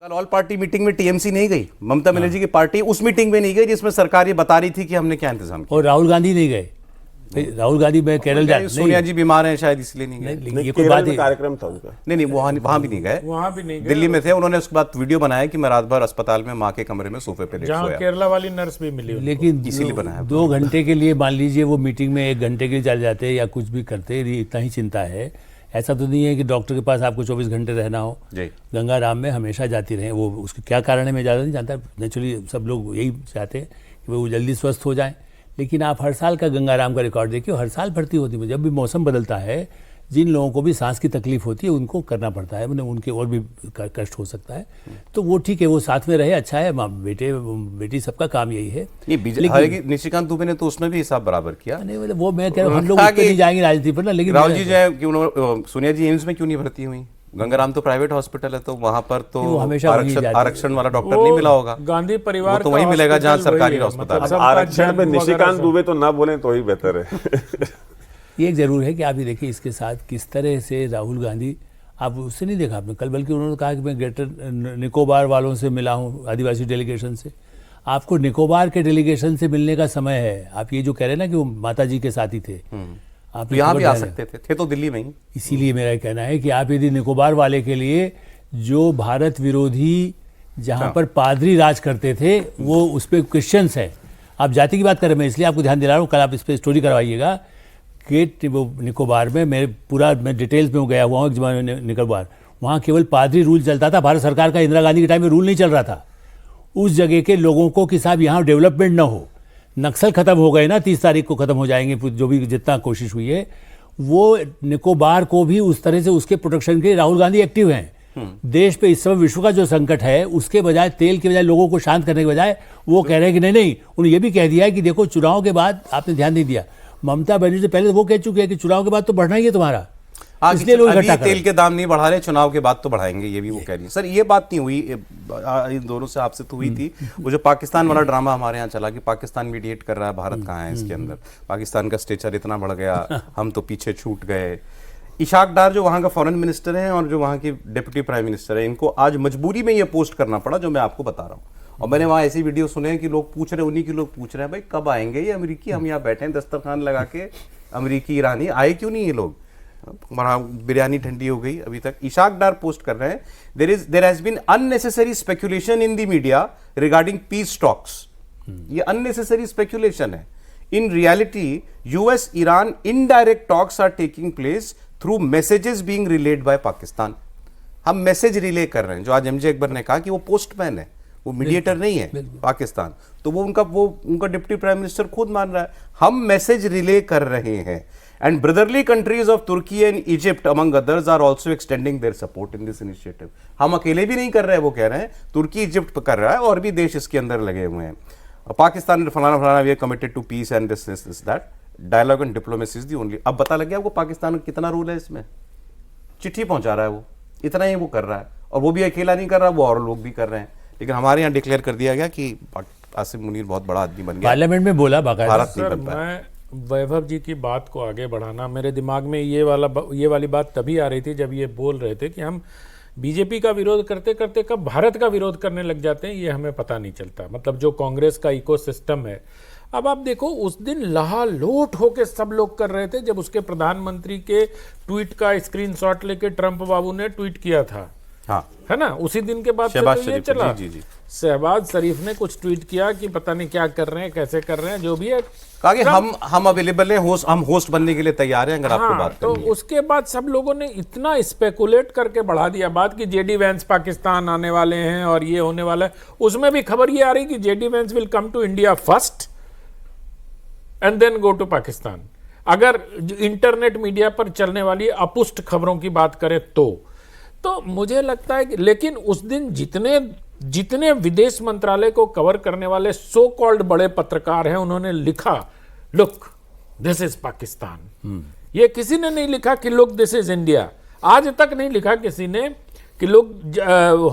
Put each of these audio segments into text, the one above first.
कल all party meeting में TMC नहीं गई, ममता बनर्जी की पार्टी उस मीटिंग में नहीं गई जिसमें सरकार ये बता रही थी कि हमने क्या इंतजाम किया। और राहुल गांधी नहीं गए। राहुल गांधी में केरल जा सोनिया जी बीमार हैं शायद इसलिए नहीं गए। ये कोई बात है, कार्यक्रम था उनका। नहीं वहां भी नहीं गए, वहां भी नहीं गए। दिल्ली में थे। उन्होंने उसके बाद वीडियो बनाया कि मैं रात भर अस्पताल में माँ के कमरे में सोफे पे लेट जहाँ सोया। केरला वाली नर्स भी मिली। लेकिन इसीलिए बनाया। 2 घंटे के लिए मान लीजिए वो मीटिंग में 1 घंटे के लिए चल जाते या कुछ भी करते, इतना ही चिंता है। ऐसा तो नहीं है कि डॉक्टर के पास आपको 24 घंटे रहना हो। गंगाराम में हमेशा जाती रहे, वो उसके क्या कारण है मैं ज़्यादा नहीं जानता। नेचुरली सब लोग यही चाहते हैं कि वो जल्दी स्वस्थ हो जाएं, लेकिन आप हर साल का गंगाराम का रिकॉर्ड देखिए, हर साल भर्ती होती है। जब भी मौसम बदलता है, जिन लोगों को भी सांस की तकलीफ होती है उनको करना पड़ता है, मतलब उनके और भी कष्ट हो सकता है। तो वो ठीक है, वो साथ में रहे, अच्छा है। बेटे बेटी सबका काम यही है। लेकिन निशिकांत दुबे ने तो उसमें भी हिसाब बराबर किया। नहीं मतलब वो मैं कह रहा हूँ, हम लोग नहीं जाएंगे राजनीति पर ना, लेकिन राहुल जी जाए क्यों, सोनिया जी एम्स में क्यों नहीं भर्ती हुई? गंगाराम तो प्राइवेट हॉस्पिटल है, तो वहां पर तो आरक्षण वाला डॉक्टर नहीं मिला होगा। गांधी परिवार तो वही मिलेगा जहाँ सरकारी अस्पताल। आरक्षण में निशिकांत दुबे तो ना बोले तो ही बेहतर है। ये जरूर है कि आप ये देखिए इसके साथ किस तरह से राहुल गांधी, आप उससे नहीं देखा आपने कल, बल्कि उन्होंने कहा कि मैं ग्रेटर निकोबार वालों से मिला हूँ, आदिवासी डेलीगेशन से। आपको निकोबार के डेलीगेशन से मिलने का समय है। आप ये जो कह रहे हैं ना कि वो माता जी के साथ ही थे, आप यहाँ भी आ सकते थे तो दिल्ली में ही। इसीलिए मेरा कहना है कि आप यदि निकोबार वाले के लिए, जो भारत विरोधी जहाँ पर पादरी राज करते थे, वो उस पर क्वेश्चंस है। आप जाति की बात कर रहे हैं, मैं इसलिए आपको ध्यान दिला रहा हूँ, कल आप इस पर स्टोरी करवाइएगा कि वो निकोबार में मैं डिटेल्स में गया हुआ हूँ। निकोबार वहाँ केवल पादरी रूल चलता था, भारत सरकार का इंदिरा गांधी के टाइम में रूल नहीं चल रहा था। उस जगह के लोगों को कि साहब यहाँ डेवलपमेंट ना हो, नक्सल खत्म हो गए ना, 30 तारीख को खत्म हो जाएंगे, जो भी जितना कोशिश हुई है। वो निकोबार को भी उस तरह से उसके प्रोटेक्शन के लिए राहुल गांधी एक्टिव हैं। देश पे इस समय विश्व का जो संकट है, उसके बजाय तेल के बजाय लोगों को शांत करने के बजाय वो कह रहे हैं कि नहीं। उन्होंने ये भी कह दिया है कि देखो चुनाव के बाद आपने ध्यान नहीं दिया, ममता बनर्जी से पहले वो कह चुके हैं कि चुनाव के बाद तो बढ़ना ही है तुम्हारा, इसलिए लोग इकट्ठा कर रहे हैं। तेल के दाम नहीं बढ़ा रहे, चुनाव के बाद तो बढ़ाएंगे, ये भी वो कह रही है। सर ये बात नहीं हुई, इन दोनों से आपसे तो हुई थी। वो जो पाकिस्तान वाला ड्रामा हमारे यहाँ चला कि पाकिस्तान मीडिएट कर रहा है, भारत कहाँ है इसके अंदर, पाकिस्तान का स्टेचर इतना बढ़ गया, हम तो पीछे छूट गए। इशाक डार जो वहाँ का फॉरेन मिनिस्टर है और जो वहाँ की डिप्टी प्राइम मिनिस्टर है, इनको आज मजबूरी में ये पोस्ट करना पड़ा जो मैं आपको बता रहा हूँ। और मैंने वहाँ ऐसी वीडियो सुने हैं कि लोग पूछ रहे हैं, उन्हीं के लोग पूछ रहे हैं, भाई कब आएंगे ये अमेरिकी? हम यहाँ बैठे हैं दस्तरखान लगा के, अमेरिकी ईरानी आए क्यों नहीं ये लोग? बिरयानी ठंडी हो गई अभी तक। इशाक डार पोस्ट कर रहे हैं, there has been unnecessary speculation in the media regarding peace talks. ये अननेसेसरी स्पेकुलेशन है। In reality US Iran indirect talks are taking place through messages being relayed by Pakistan. हम मैसेज रिले कर रहे हैं, जो आज एमजे अकबर ने कहा कि वो पोस्टमैन है, वो मीडिएटर नहीं है पाकिस्तान। तो वो उनका डिप्टी प्राइम मिनिस्टर खुद मान रहा है, हम मैसेज रिले कर रहे हैं। And brotherly countries of Turkey and Egypt among others are also extending their support in this initiative. हम अकेले भी नहीं कर रहे हैं, वो कह रहे हैं तुर्की इजिप्ट कर रहा है और भी देश इसके अंदर लगे हुए हैं। पाकिस्तान फलाना we are committed to peace and this that, dialogue and diplomacy is the only. अब पता लग गया आपको पाकिस्तान का कितना रोल है इसमें। चिट्ठी पहुंचा रहा है वो, इतना ही वो कर रहा है, और वो भी अकेला नहीं कर रहा, वो और लोग भी कर रहे हैं। लेकिन हमारे यहाँ डिक्लेयर कर दिया गया कि आसिम मुनीर बहुत बड़ा आदमी बन गया, पार्लियामेंट में बोला भारत नहीं बन पाया। मैं वैभव जी की बात को आगे बढ़ाना, मेरे दिमाग में ये वाली बात तभी आ रही थी जब ये बोल रहे थे कि हम बीजेपी का विरोध करते करते कब भारत का विरोध करने लग जाते हैं, ये हमें पता नहीं चलता। मतलब जो कांग्रेस का इकोसिस्टम है, अब आप देखो उस दिन लहालोट होके सब लोग कर रहे थे जब उसके प्रधानमंत्री के ट्वीट का स्क्रीनशॉट लेके ट्रंप बाबू ने ट्वीट किया था। हाँ, है ना, उसी दिन के बाद तो ये चला। जी। शहबाज शरीफ ने कुछ ट्वीट किया कि पता नहीं क्या कर रहे हैं, कैसे कर रहे हैं, जो भी है, कहा कि हम अवेलेबल हैं, हम होस्ट बनने के लिए तैयार हैं अगर आपको बात तो करनी है। उसके बाद सब लोगों ने इतना स्पेकुलेट करके बढ़ा दिया बात कि जेडी वैंस पाकिस्तान आने वाले हैं और ये होने वाला है। उसमें भी खबर ये आ रही कि JD Vance will come to India first and then go to Pakistan. अगर इंटरनेट मीडिया पर चलने वाली अपुष्ट खबरों की बात करें तो मुझे लगता है कि, लेकिन उस दिन जितने विदेश मंत्रालय को कवर करने वाले सो कॉल्ड बड़े पत्रकार हैं, उन्होंने लिखा लुक दिस इज पाकिस्तान। ये किसी ने नहीं लिखा कि लुक दिस इज इंडिया। आज तक नहीं लिखा किसी ने कि लोग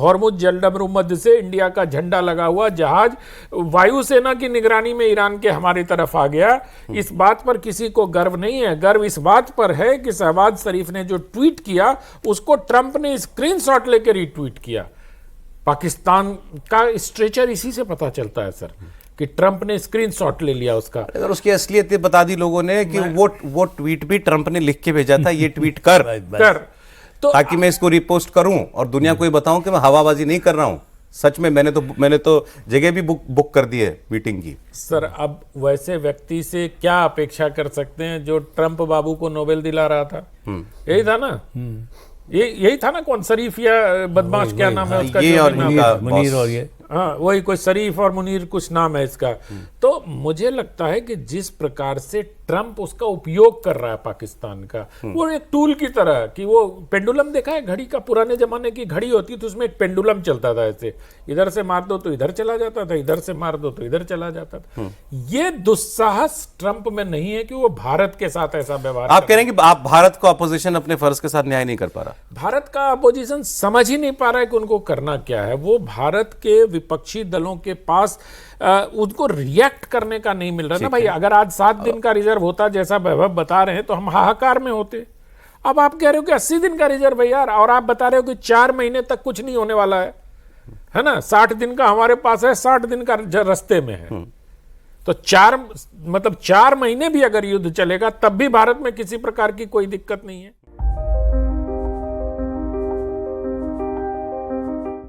हॉर्मुज जलडमरू मध्य से इंडिया का झंडा लगा हुआ जहाज वायुसेना की निगरानी में ईरान के हमारी तरफ आ गया। इस बात पर किसी को गर्व नहीं है। गर्व इस बात पर है कि शहबाज शरीफ ने जो ट्वीट किया उसको ट्रंप ने स्क्रीनशॉट लेकर रीट्वीट किया। पाकिस्तान का स्ट्रेचर इसी से पता चलता है सर, कि ट्रंप ने स्क्रीनशॉट ले लिया उसका। अगर उसकी असलियत ये बता दी लोगों ने कि वो ट्वीट भी ट्रंप ने लिख के भेजा था, ये ट्वीट कर तो ताकि मैं इसको रिपोस्ट करूं और दुनिया को ये बताऊं कि मैं हवाबाजी नहीं कर रहा हूं, सच में मैंने तो जगह भी बुक कर दी है मीटिंग की। सर अब वैसे व्यक्ति से क्या अपेक्षा कर सकते हैं जो ट्रंप बाबू को नोबेल दिला रहा था? यही था ना, यही था ना, कौन शरीफ या बदमाश, क्या नाम है उसका? ये और मुनीर और ये, हाँ वही कोई शरीफ और मुनीर कुछ नाम है इसका। तो मुझे लगता है कि जिस प्रकार से ट्रंप उसका उपयोग कर रहा है पाकिस्तान का, वो एक टूल की तरह, कि वो पेंडुलम देखा है घड़ी का, पुराने जमाने की घड़ी होती तो उसमें एक पेंडुलम चलता था, ऐसे इधर से मार दो तो इधर चला जाता था, इधर से मार दो तो इधर चला जाता था। ये दुस्साहस ट्रंप में नहीं है कि वो भारत के साथ ऐसा व्यवहार। आप कह रहे हैं कि आप भारत को अपोजिशन अपने फर्ज के साथ न्याय नहीं कर पा रहा? भारत का अपोजिशन समझ ही नहीं पा रहा है कि उनको करना क्या है। वो भारत के विपक्षी दलों के पास उनको रिएक्ट करने का नहीं मिल रहा ना भाई। अगर आज 7 दिन का रिजर्व होता जैसा वैभव बता रहे हैं तो हम हाहाकार में होते। अब आप कह रहे हो कि 80 दिन का रिजर्व है यार, और आप बता रहे हो कि 4 महीने तक कुछ नहीं होने वाला है ना। 60 दिन का हमारे पास है, 60 दिन का रास्ते में है। तो 4 महीने भी अगर युद्ध चलेगा तब भी भारत में किसी प्रकार की कोई दिक्कत नहीं है।